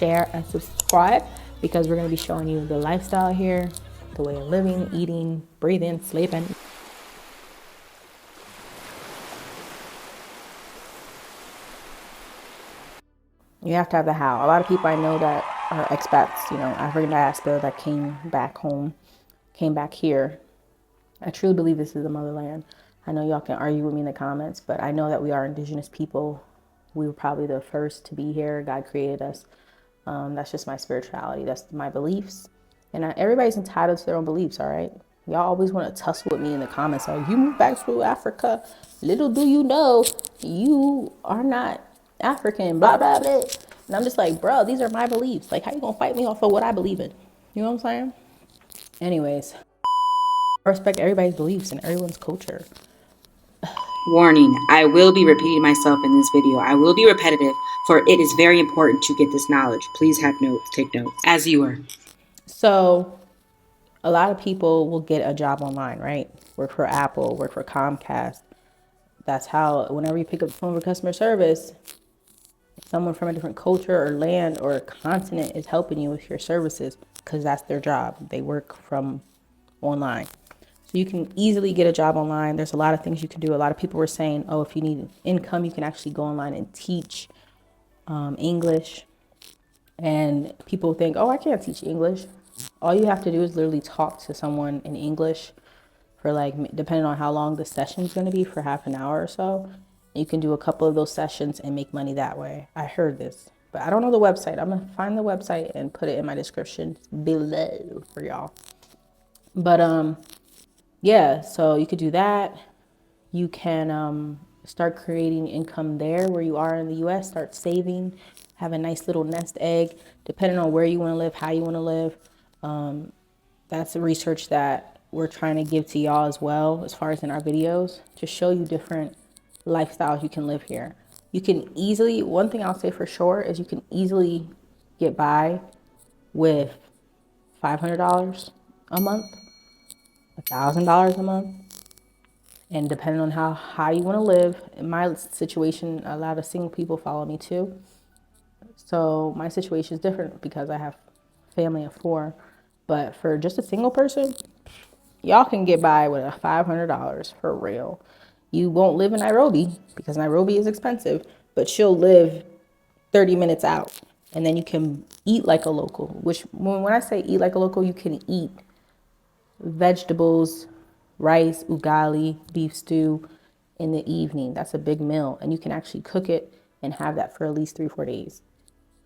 share, and subscribe, because we're going to be showing you the lifestyle here, the way of living, eating, breathing, sleeping. You have to have the how. A lot of people I know that are expats, you know, African diaspora that came back home, came back here. I truly believe this is the motherland. I know y'all can argue with me in the comments, but I know that we are indigenous people. We were probably the first to be here. God created us. That's just my spirituality. That's my beliefs. And everybody's entitled to their own beliefs, all right? Y'all always want to tussle with me in the comments like, you moved back to Africa. Little do you know, you are not African, blah, blah, blah. And I'm just like, bro, these are my beliefs. Like, how you going to fight me off of what I believe in? You know what I'm saying? Anyways, I respect everybody's beliefs and everyone's culture. Warning, I will be repeating myself in this video. I will be repetitive, for it is very important to get this knowledge. Please have notes, take notes, as you are. So a lot of people will get a job online, right? Work for Apple, work for Comcast. That's how, whenever you pick up the phone for customer service, someone from a different culture or land or continent is helping you with your services because that's their job. They work from online. So you can easily get a job online. There's a lot of things you can do. A lot of people were saying, oh, if you need income, you can actually go online and teach English. And people think, oh, I can't teach English. All you have to do is literally talk to someone in English for, like, depending on how long the session is going to be, for half an hour or so. You can do a couple of those sessions and make money that way. I heard this, but I don't know the website. I'm going to find the website and put it in my description below for y'all. But yeah, so you could do that. You can start creating income there where you are in the US, start saving, have a nice little nest egg, depending on where you want to live, how you want to live. That's the research that we're trying to give to y'all as well, as far as in our videos, to show you different lifestyles you can live here. You can easily, one thing I'll say for sure is you can easily get by with $500 a month, $1,000 a month. And depending on how high you want to live, in my situation, a lot of single people follow me too. So my situation is different because I have family of 4. But for just a single person, y'all can get by with a $500 for real. You won't live in Nairobi because Nairobi is expensive, but you'll live 30 minutes out. And then you can eat like a local, which when I say eat like a local, you can eat vegetables, rice, ugali, beef stew in the evening. That's a big meal. And you can actually cook it and have that for at least 3-4 days.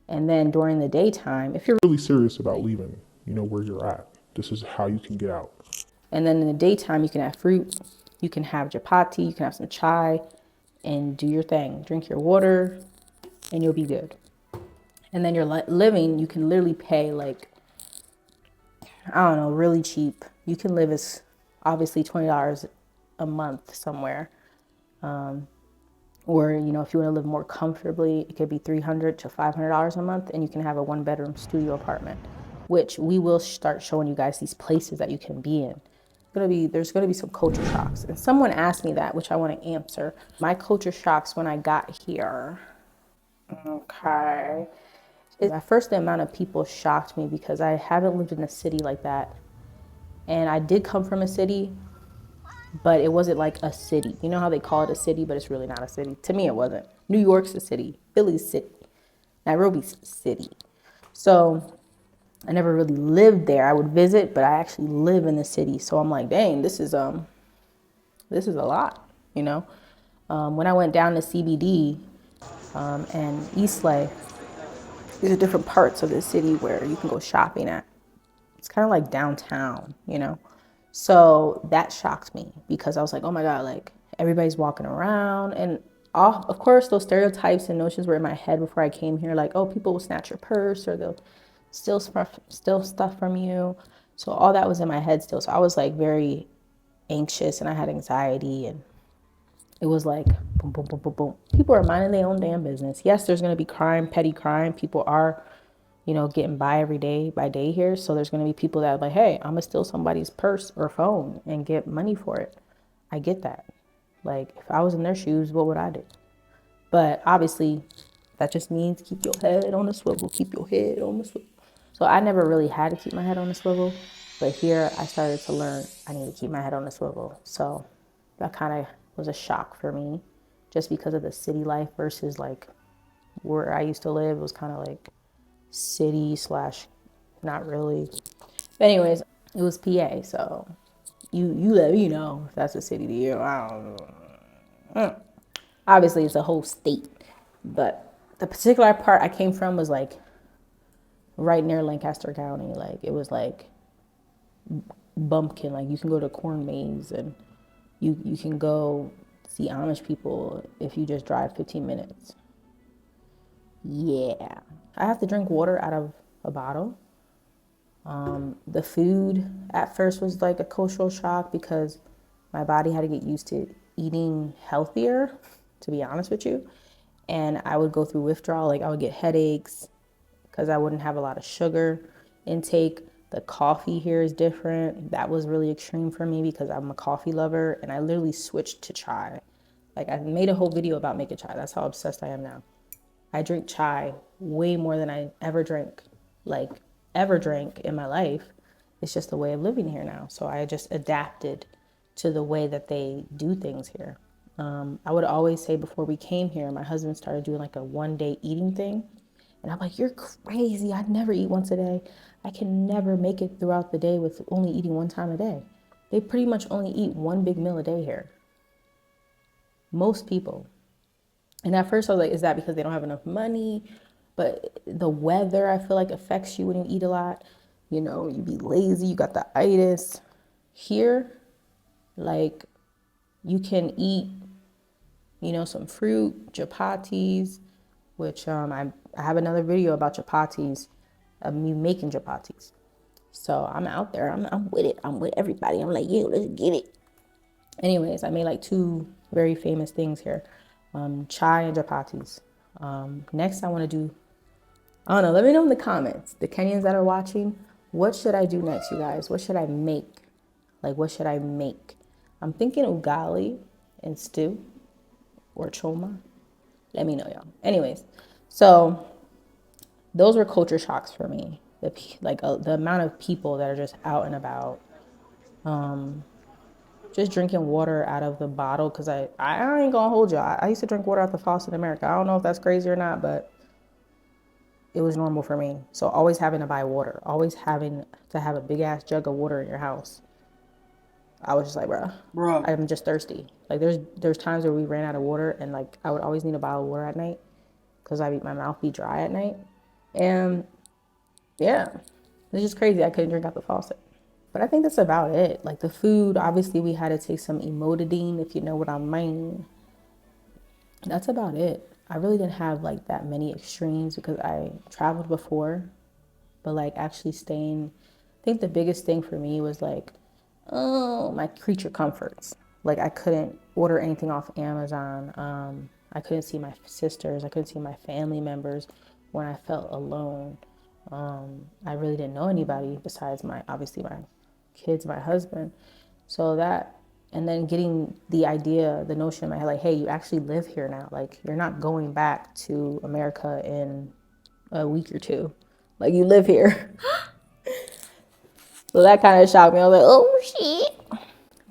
And then during the daytime, if you're really serious about leaving, you know where you're at. This is how you can get out. And then in the daytime, you can have fruit, you can have chapati, you can have some chai, and do your thing. Drink your water, and you'll be good. And then you're living, you can literally pay, like, I don't know, really cheap. You can live as obviously $20 a month somewhere. Or, you know, if you want to live more comfortably, it could be $300 to $500 a month, and you can have a 1-bedroom studio apartment, which we will start showing you guys these places that you can be in. There's gonna be some culture shocks. And someone asked me that, which I want to answer. My culture shocks when I got here. Okay. At first, the amount of people shocked me because I haven't lived in a city like that. And I did come from a city, but it wasn't like a city. You know how they call it a city, but it's really not a city. To me, it wasn't. New York's a city, Philly's city, Nairobi's city. So I never really lived there. I would visit, but I actually live in the city. So I'm like, dang, this is a lot, you know? When I went down to CBD and Eastlake, these are different parts of the city where you can go shopping at. It's kind of like downtown, you know? So that shocked me because I was like, oh my God, like everybody's walking around. And of course, those stereotypes and notions were in my head before I came here. Like, oh, people will snatch your purse or they'll steal stuff from you. So all that was in my head still. So I was like very anxious and I had anxiety, and it was like boom, boom, boom, boom, boom. People are minding their own damn business. Yes, there's going to be crime, petty crime. People are, you know, getting by every day by day here. So there's going to be people that are like, hey, I'm going to steal somebody's purse or phone and get money for it. I get that. Like, if I was in their shoes, what would I do? But obviously, That just means keep your head on the swivel, keep your head on the swivel. So I never really had to keep my head on the swivel, but here I started to learn I need to keep my head on the swivel. So that kind of was a shock for me, just because of the city life versus like where I used to live. It was kind of like city slash not really. But anyways, it was PA, so you let me know if that's a city to you. I don't know. Obviously, it's a whole state, but the particular part I came from was like right near Lancaster County. Like it was like bumpkin. Like you can go to corn maze and you can go see Amish people if you just drive 15 minutes. Yeah, I have to drink water out of a bottle. The food at first was like a cultural shock because my body had to get used to eating healthier, to be honest with you. And I would go through withdrawal, like I would get headaches because I wouldn't have a lot of sugar intake. The coffee here is different. That was really extreme for me because I'm a coffee lover and I literally switched to chai. Like I made a whole video about making chai. That's how obsessed I am now. I drink chai way more than I ever drank, like ever drank in my life. It's just a way of living here now. So I just adapted to the way that they do things here. I would always say before we came here, my husband started doing like a 1 day eating thing. And I'm like, you're crazy. I'd never eat once a day. I can never make it throughout the day with only eating one time a day. They pretty much only eat one big meal a day here. Most people. And at first I was like, is that because they don't have enough money? But the weather, I feel like, affects you when you eat a lot. You know, you be lazy, you got the itis. Here, like, you can eat, you know, some fruit, chapatis, which I have another video about chapatis, of me making chapatis. So I'm out there, I'm with it. I'm with everybody. I'm like, yeah, let's get it. Anyways, I made like 2 very famous things here. Chai and chapatis. Next I want to do, I don't know, let me know in the comments, the Kenyans that are watching, what should I do next, you guys? What should I make? Like, what should I make? I'm thinking ugali and stew or choma. Let me know, y'all. Anyways, so those were culture shocks for me. The amount of people that are just out and about, just drinking water out of the bottle. Cause I ain't gonna hold you. I used to drink water out the faucet in America. I don't know if that's crazy or not, but it was normal for me. So always having to buy water, always having to have a big ass jug of water in your house. I was just like, bro, I'm just thirsty. Like there's times where we ran out of water and like I would always need a bottle of water at night because my mouth be dry at night. And yeah, it's just crazy. I couldn't drink out the faucet. But I think that's about it. Like the food, obviously we had to take some emodidine, if you know what I mean. That's about it. I really didn't have like that many extremes because I traveled before, but like actually staying, I think the biggest thing for me was like, oh, my creature comforts. Like I couldn't order anything off Amazon. I couldn't see my sisters. I couldn't see my family members when I felt alone. I really didn't know anybody besides obviously my kids, my husband. So that, and then getting the idea, the notion in my head, like, hey, you actually live here now. Like, you're not going back to America in a week or 2. Like, you live here. So that kind of shocked me. I was like, oh, shit.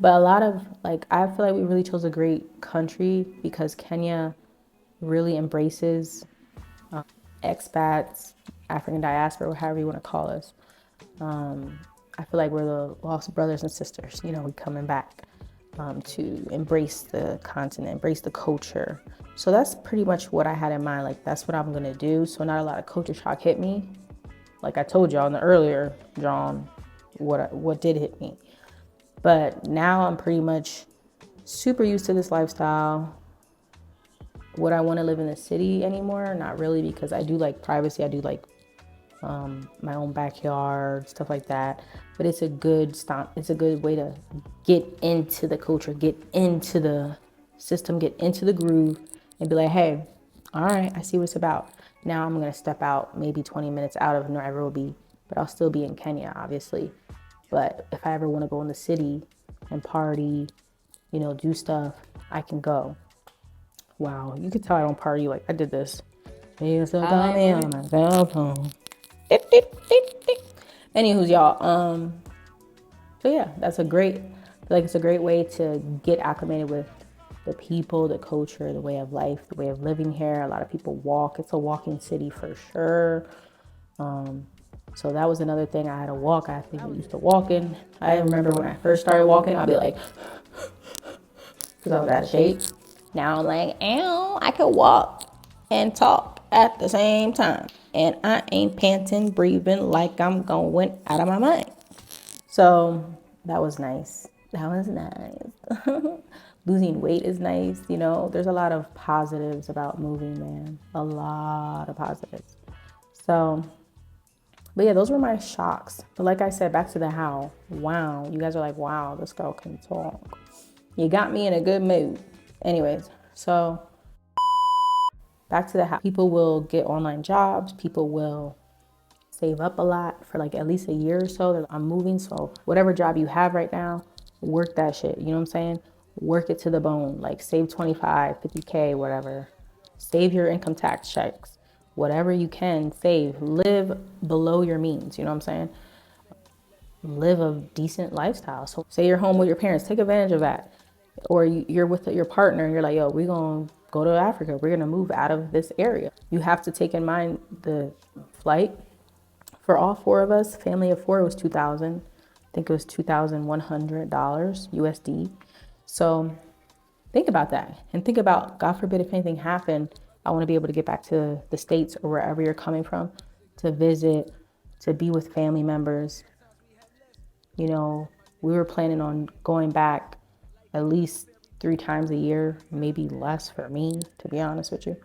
But a lot of, like, I feel like we really chose a great country because Kenya really embraces expats, African diaspora, however you want to call us. I feel like we're the lost brothers and sisters. You know, we coming back to embrace the continent, embrace the culture. So that's pretty much what I had in mind. Like, that's what I'm going to do. So not a lot of culture shock hit me. Like I told y'all in the earlier, John, what did hit me. But now I'm pretty much super used to this lifestyle. Would I want to live in the city anymore? Not really, because I do like privacy. I do like my own backyard, stuff like that. But it's a good stop. It's a good way to get into the culture, get into the system, get into the groove, and be like, hey, all right, I see what it's about. Now I'm gonna step out maybe 20 minutes out of Nairobi, but I'll still be in Kenya, obviously. But if I ever want to go in the city and party, you know, do stuff, I can go. Wow, you can tell I don't party. Like I did this He used to call me on my cell phone. Dip, dip, dip, dip. Anywho's y'all, so yeah, that's a great, I feel like it's a great way to get acclimated with the people, the culture, the way of life, the way of living here. A lot of people walk. It's a walking city for sure. So that was another thing. I had to walk. I think I used to walking. I remember when I first started walking, I'd be like, because I was out of shape. Now I'm like, ow, I could walk and talk at the same time. And I ain't panting, breathing like I'm going out of my mind. So that was nice. That was nice. Losing weight is nice. You know, there's a lot of positives about moving, man. A lot of positives. So, but yeah, those were my shocks. But like I said, back to the how. Wow. You guys are like, wow, this girl can talk. You got me in a good mood. Anyways, so back to the how. People will get online jobs. People will save up a lot for like at least a year or so that I'm moving. So whatever job you have right now, work that shit. You know what I'm saying? Work it to the bone. Like save 25, 50K, whatever. Save your income tax checks. Whatever you can save. Live below your means. You know what I'm saying? Live a decent lifestyle. So say you're home with your parents, take advantage of that. Or you're with your partner and you're like, yo, we're going to go to Africa. We're going to move out of this area. You have to take in mind the flight. For all four of us, family of four, it was $2,000. I think it was $2,100 USD. So think about that. And think about, God forbid, if anything happened, I want to be able to get back to the States or wherever you're coming from to visit, to be with family members. You know, we were planning on going back at least 3 times a year, maybe less for me, to be honest with you.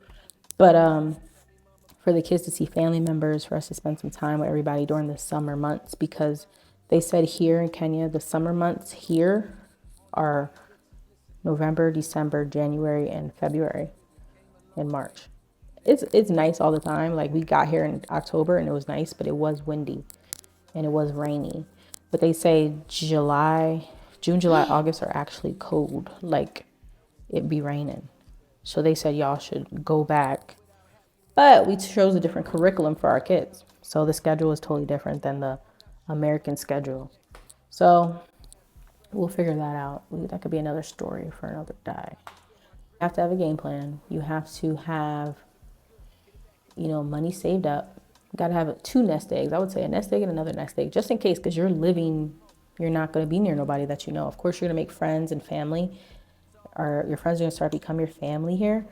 But for the kids to see family members, for us to spend some time with everybody during the summer months, because they said here in Kenya, the summer months here are November, December, January, and February, and March. It's nice all the time. Like we got here in October and it was nice, but it was windy and it was rainy. But they say June, July, August are actually cold. Like it be raining. So they said y'all should go back. But we chose a different curriculum for our kids. So the schedule is totally different than the American schedule. So we'll figure that out. That could be another story for another day. You have to have a game plan. You have to have, money saved up. You got to have 2 nest eggs. I would say a nest egg and another nest egg, just in case, because you're not going to be near nobody that you know. Of course, you're going to make friends and family, or your friends are going to start to become your family here.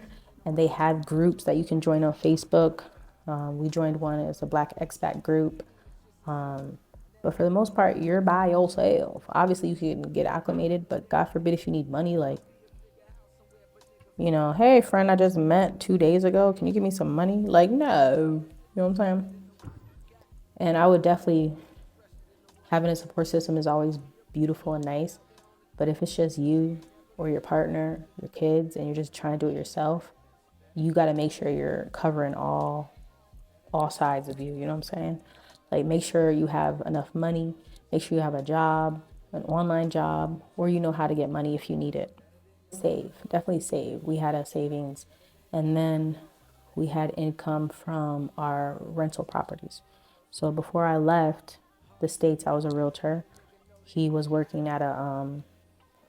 And they have groups that you can join on Facebook. We joined one. It's a Black expat group. But for the most part, you're by yourself. Obviously, you can get acclimated, but God forbid if you need money, like, hey, friend, I just met 2 days ago. Can you give me some money? Like, no. You know what I'm saying? And I would definitely, having a support system is always beautiful and nice. But if it's just you or your partner, your kids, and you're just trying to do it yourself, you got to make sure you're covering all sides of you. You know what I'm saying? Like, make sure you have enough money. Make sure you have a job, an online job, or you know how to get money if you need it. Save, definitely save. We had a savings, and then we had income from our rental properties. So before I left the States, I was a realtor. He was working at a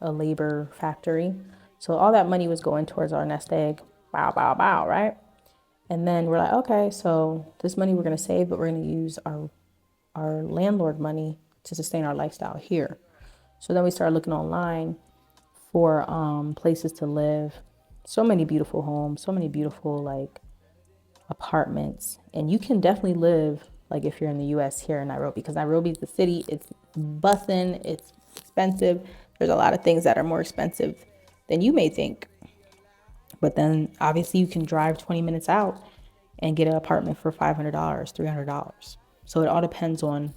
labor factory. So all that money was going towards our nest egg. Bow, bow, bow, right? And then we're like, okay, so this money we're going to save, but we're going to use our landlord money to sustain our lifestyle here. So then we started looking online for places to live. So many beautiful homes, so many beautiful like apartments. And you can definitely live like if you're in the US here in Nairobi, because Nairobi is the city. It's bussin', it's expensive. There's a lot of things that are more expensive than you may think. But then obviously you can drive 20 minutes out and get an apartment for $500, $300. So it all depends on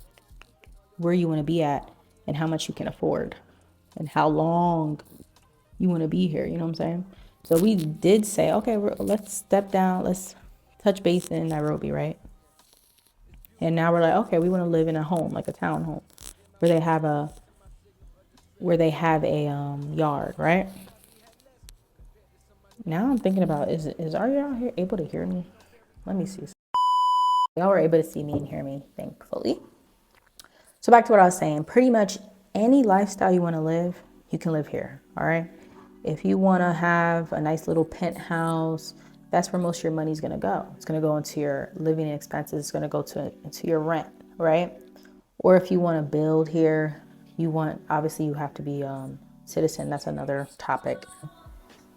where you want to be at and how much you can afford and how long you want to be here. You know what I'm saying? So we did say, okay, let's step down. Let's touch base in Nairobi, right? And now we're like, okay, we want to live in a home, like a town home, where they have a yard, right? Now I'm thinking about, is are y'all here able to hear me? Let me see. Y'all were able to see me and hear me, thankfully. So back to what I was saying, pretty much any lifestyle you want to live, you can live here, all right? If you want to have a nice little penthouse, that's where most of your money is going to go. It's going to go into your living expenses. It's going to go into your rent, right? Or if you want to build here, obviously you have to be citizen. That's another topic.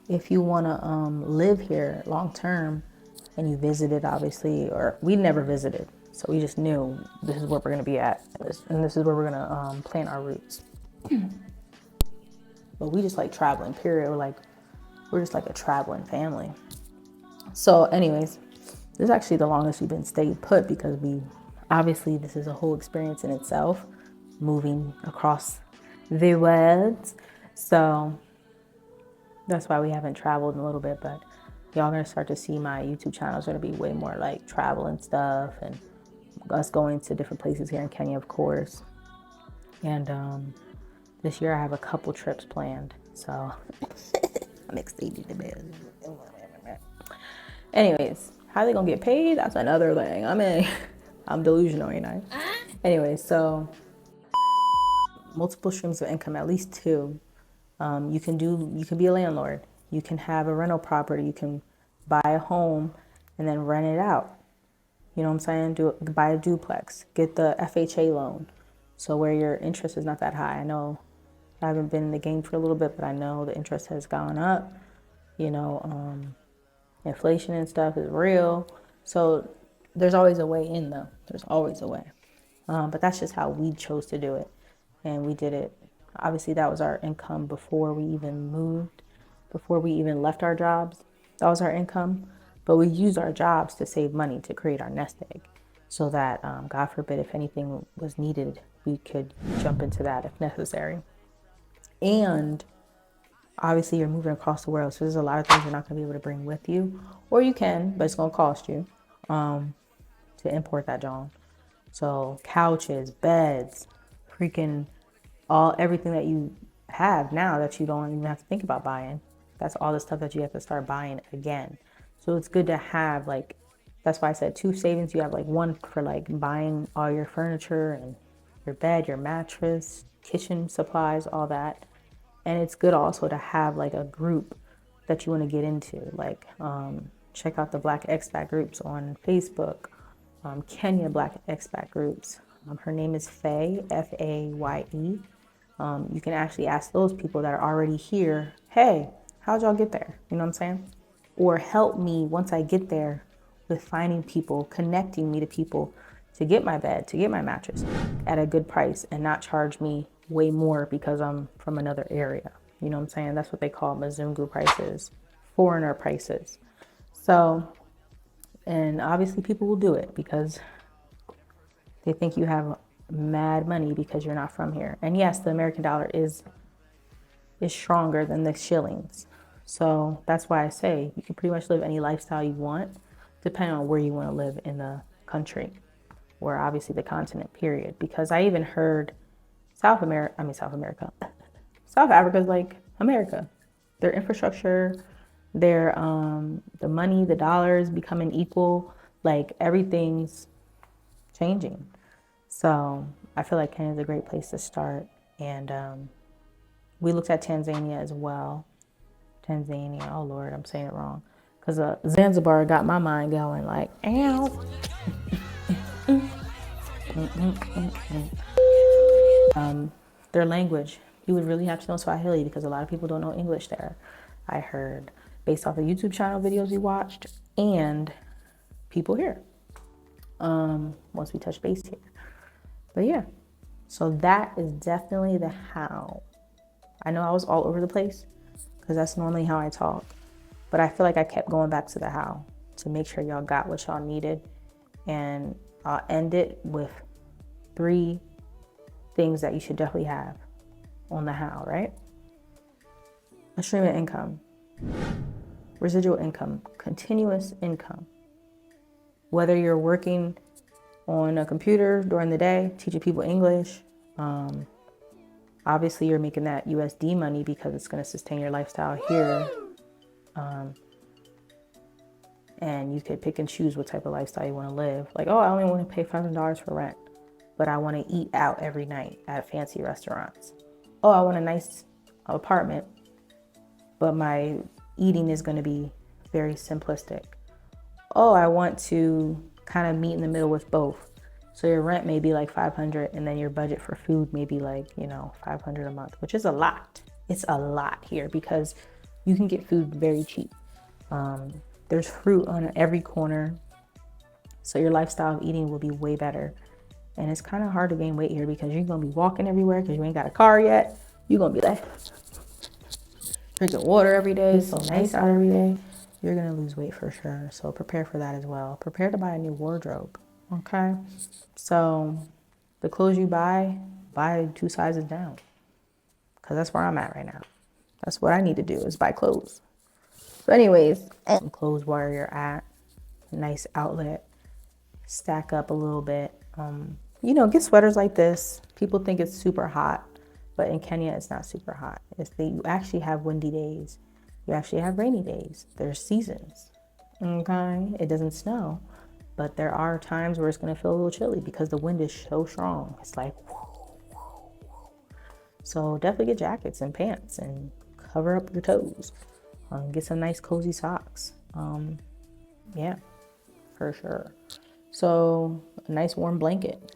If you want to live here long term and you visited, obviously, or we never visited, so we just knew this is where we're going to be at, and this is where we're going to plant our roots. But we just like traveling, period. We're just like a traveling family. So anyways, this is actually the longest we've been stayed put, because obviously this is a whole experience in itself, moving across the world. So that's why we haven't traveled in a little bit, but y'all gonna start to see my YouTube channel is gonna be way more like travel and stuff, and us going to different places here in Kenya, of course. And this year I have a couple trips planned, so I'm excited a bit. Anyways, how they gonna get paid? That's another thing. I'm delusional, ain't I? Anyway, so multiple streams of income, at least two. You can be a landlord. You can have a rental property. You can buy a home and then rent it out. You know what I'm saying? Buy a duplex. Get the FHA loan, so where your interest is not that high. I know I haven't been in the game for a little bit, but I know the interest has gone up. You know, inflation and stuff is real. So there's always a way in, though. There's always a way. But that's just how we chose to do it. And we did it. Obviously, that was our income before we even moved, before we even left our jobs. That was our income. But we used our jobs to save money to create our nest egg, so that, God forbid, if anything was needed, we could jump into that if necessary. And obviously, you're moving across the world, so there's a lot of things you're not going to be able to bring with you. Or you can, but it's going to cost you to import that, John. So couches, beds, freaking everything that you have now that you don't even have to think about buying. That's all the stuff that you have to start buying again. So it's good to have, like, that's why I said two savings. You have like one for like buying all your furniture and your bed, your mattress, kitchen supplies, all that. And it's good also to have like a group that you want to get into. Like, check out the Black expat groups on Facebook, Kenya Black expat groups. Her name is FAYE, FAYE. You can actually ask those people that are already here, hey, how'd y'all get there? You know what I'm saying? Or help me once I get there with finding people, connecting me to people to get my bed, to get my mattress at a good price, and not charge me way more because I'm from another area. You know what I'm saying? That's what they call Mzungu prices, foreigner prices. So, and obviously people will do it because they think you have mad money because you're not from here. And yes, the American dollar is stronger than the shillings. So that's why I say you can pretty much live any lifestyle you want, depending on where you want to live in the country, or obviously the continent, period. Because I even heard South Africa is like America. Their infrastructure, their the money, the dollars becoming equal, like everything's changing. So I feel like Kenya is a great place to start. And we looked at Tanzania as well. Tanzania, oh Lord, I'm saying it wrong. Because Zanzibar got my mind going like, ow. Their language, you would really have to know Swahili because a lot of people don't know English there. I heard, based off the YouTube channel videos we watched and people here. Once we touch base here. But yeah, so that is definitely the how. I know I was all over the place because that's normally how I talk, but I feel like I kept going back to the how to make sure y'all got what y'all needed. And I'll end it with 3 things that you should definitely have on the how, right? A stream of income, residual income, continuous income. Whether you're working on a computer during the day, teaching people English, obviously you're making that USD money because it's going to sustain your lifestyle here. And you could pick and choose what type of lifestyle you want to live. Like, oh, I only want to pay $500 for rent, but I want to eat out every night at fancy restaurants. Oh, I want a nice apartment, but my eating is going to be very simplistic. Oh, I want to kind of meet in the middle with both. So your rent may be like $500, and then your budget for food may be like, $500 a month, which is a lot. It's a lot here because you can get food very cheap. There's fruit on every corner. So your lifestyle of eating will be way better. And it's kind of hard to gain weight here because you're going to be walking everywhere because you ain't got a car yet. You're going to be like drinking water every day. It's so nice out every day. You're going to lose weight for sure. So prepare for that as well. Prepare to buy a new wardrobe. Okay. So the clothes you buy 2 sizes down. Because that's where I'm at right now. That's what I need to do is buy clothes. So anyways, clothes where you're at. Nice outlet. Stack up a little bit. Get sweaters like this. People think it's super hot, but in Kenya, it's not super hot. You actually have windy days. You actually have rainy days. There's seasons, okay? It doesn't snow, but there are times where it's gonna feel a little chilly because the wind is so strong. It's like, whoa, whoa, whoa. So definitely get jackets and pants and cover up your toes. Get some nice cozy socks. Yeah, for sure. So a nice warm blanket,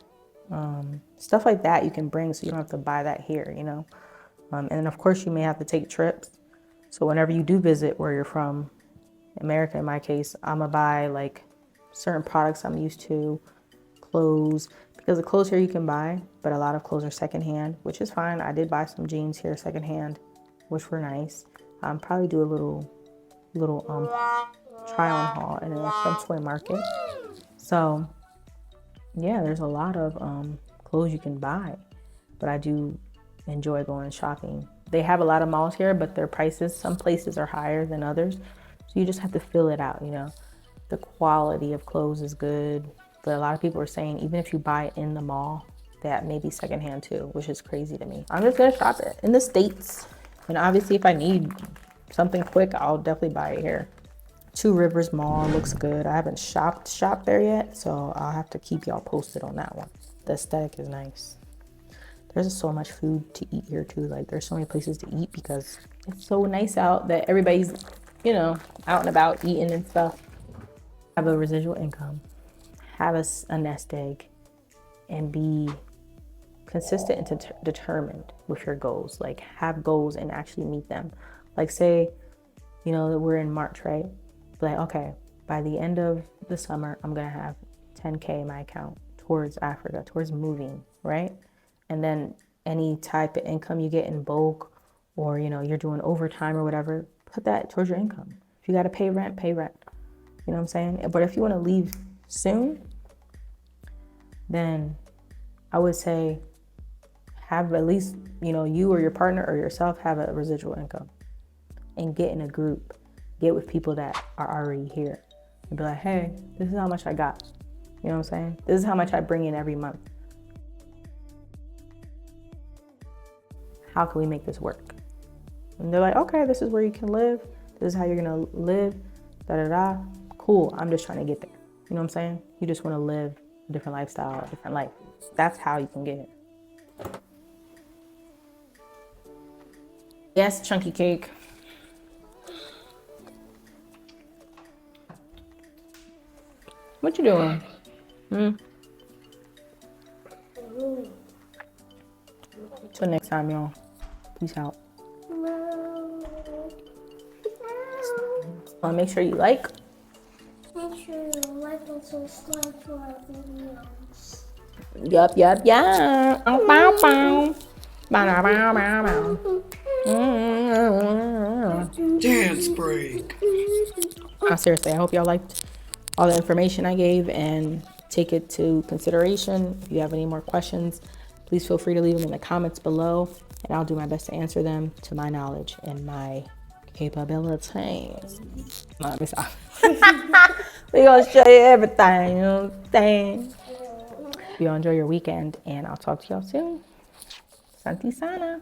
stuff like that you can bring so you don't have to buy that here, and then of course you may have to take trips. So whenever you do visit where you're from, America in my case, I'm gonna buy like certain products I'm used to, clothes, because the clothes here you can buy, but a lot of clothes are secondhand, which is fine. I did buy some jeans here secondhand, which were nice. Probably do a little try on haul in a French toy market. So yeah, there's a lot of clothes you can buy, but I do enjoy going shopping. They have a lot of malls here, but their prices, some places are higher than others. So you just have to feel it out, The quality of clothes is good, but a lot of people are saying even if you buy in the mall, that may be secondhand too, which is crazy to me. I'm just gonna shop it in the States. And obviously if I need something quick, I'll definitely buy it here. Two Rivers Mall looks good. I haven't shopped there yet, so I'll have to keep y'all posted on that one. The aesthetic is nice. There's so much food to eat here too. Like there's so many places to eat because it's so nice out that everybody's, out and about eating and stuff. Have a residual income, have a nest egg, and be consistent and determined with your goals. Like have goals and actually meet them. Like say, that we're in March, right? Like, okay, by the end of the summer, I'm gonna have 10K in my account towards Africa, towards moving, right? And then any type of income you get in bulk or, you're doing overtime or whatever, put that towards your income. If you gotta pay rent, pay rent. You know what I'm saying? But if you wanna leave soon, then I would say have at least, you or your partner or yourself have a residual income and get in a group. Get with people that are already here and be like, hey, this is how much I got. You know what I'm saying? This is how much I bring in every month. How can we make this work? And they're like, okay, this is where you can live. This is how you're gonna live, da-da-da. Cool, I'm just trying to get there. You know what I'm saying? You just wanna live a different lifestyle, a different life. That's how you can get it. Yes, chunky cake. What you doing? Till next time, y'all. Peace out. Make sure you like. Make sure you like and subscribe to our videos. Yup. Bow, bow. Bow, bow, bow. Dance break. Seriously, I hope y'all liked all the information I gave and take it to consideration. If you have any more questions, please feel free to leave them in the comments below and I'll do my best to answer them to my knowledge and my capabilities. No, let me stop. We're gonna show you everything, you know what I'm saying? You all enjoy your weekend and I'll talk to y'all soon. Santi Sana.